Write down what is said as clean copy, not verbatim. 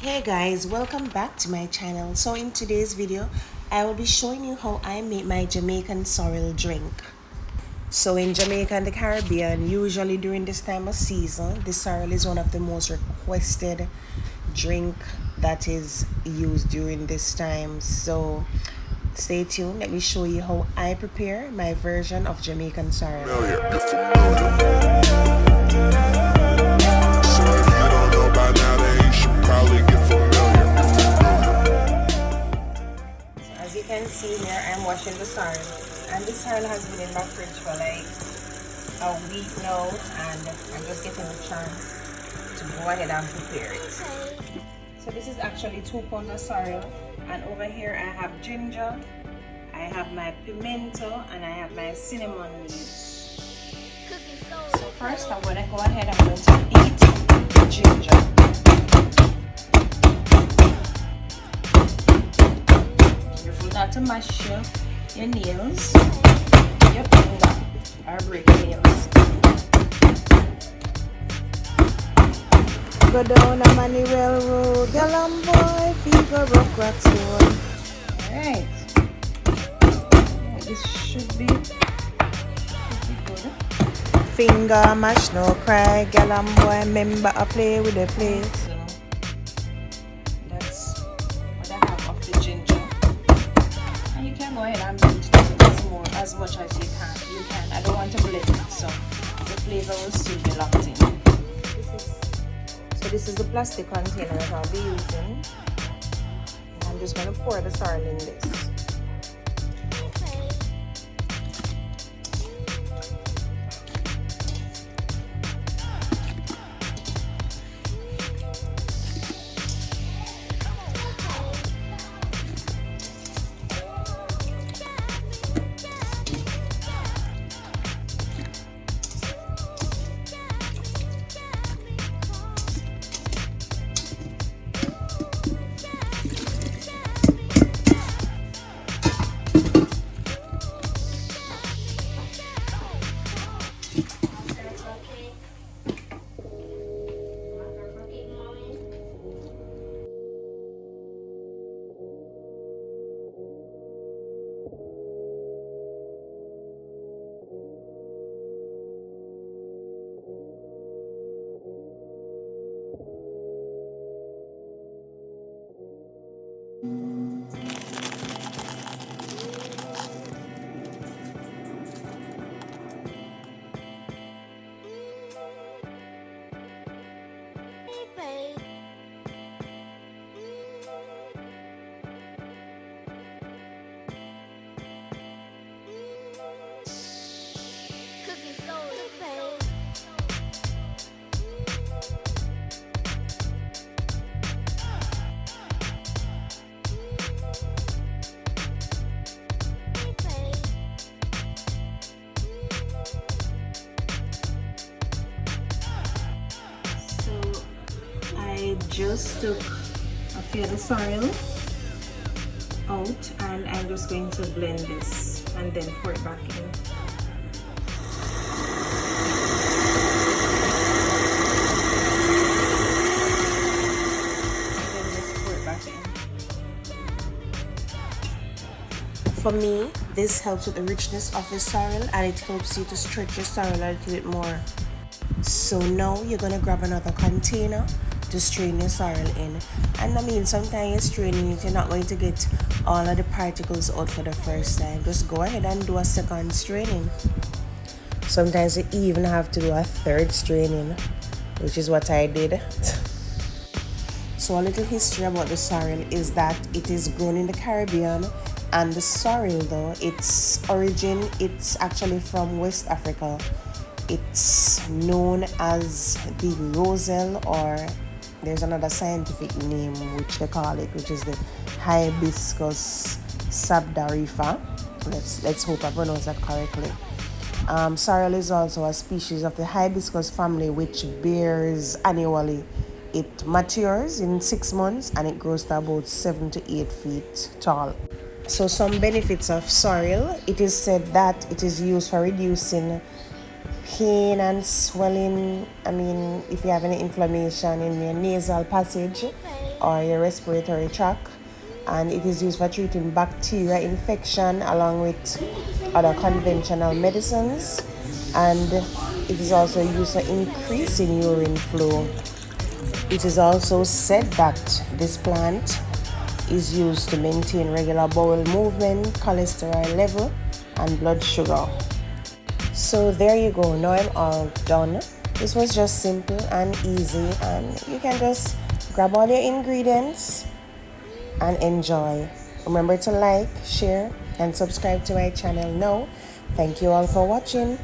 Hey guys, welcome back to my channel. So in today's video I will be showing you how I make my Jamaican sorrel drink. So in Jamaica and the Caribbean, usually during this time of season, the sorrel is one of the most requested drink that is used during this time. So stay tuned, let me show you how I prepare my version of Jamaican sorrel. As you can see here, I'm washing the sorrel, and this sorrel has been in my fridge for like a week now, and I'm just getting a chance to go ahead and prepare it. So this is actually 2 pounds of sorrel, and over here I have ginger, I have my pimento, and I have my cinnamon leaves. So first I'm going to go ahead and I'm going to beat the ginger. Careful not to mash your nails, your finger, or break your nails. Go down a Manuel Road, Galam boy, fever rock rock stone. Alright. This should be good. Finger mash, no cry, Galam boy, remember I play with the place. So that's what I have of the ginger. And you can go ahead and beat as much as you can. I don't want to blend it, so the flavor will still be locked in. So this is the plastic container that I'll be using. I'm just going to pour the sorrel in this. I just took a few of the sorrel out, and I'm just going to blend this and then pour it back in. And then just pour it back in. For me, this helps with the richness of the sorrel, and it helps you to stretch your sorrel a little bit more. So now you're going to grab another container to strain your sorrel in. And I mean, sometimes you're straining it, you're not going to get all of the particles out for the first time. Just go ahead and do a second straining. Sometimes you even have to do a third straining, which is what I did. So a little history about the sorrel is that it is grown in the Caribbean, and the sorrel, though, its origin, it's actually from West Africa. It's known as the roselle, or there's another scientific name which they call it, which is the hibiscus sabdarifa. Let's hope I pronounce that correctly. Sorrel is also a species of the hibiscus family which bears annually. It matures in 6 months and it grows to about 7 to 8 feet tall. So some benefits of sorrel: it is said that it is used for reducing pain and swelling. I mean, if you have any inflammation in your nasal passage, or your respiratory tract, and it is used for treating bacteria infection along with other conventional medicines, and it is also used for increasing urine flow. It is also said that this plant is used to maintain regular bowel movement, cholesterol level, and blood sugar. So there you go, now I'm all done. This was just simple and easy, and you can just grab all your ingredients and enjoy. Remember to like, share, and subscribe to my channel now. Thank you all for watching.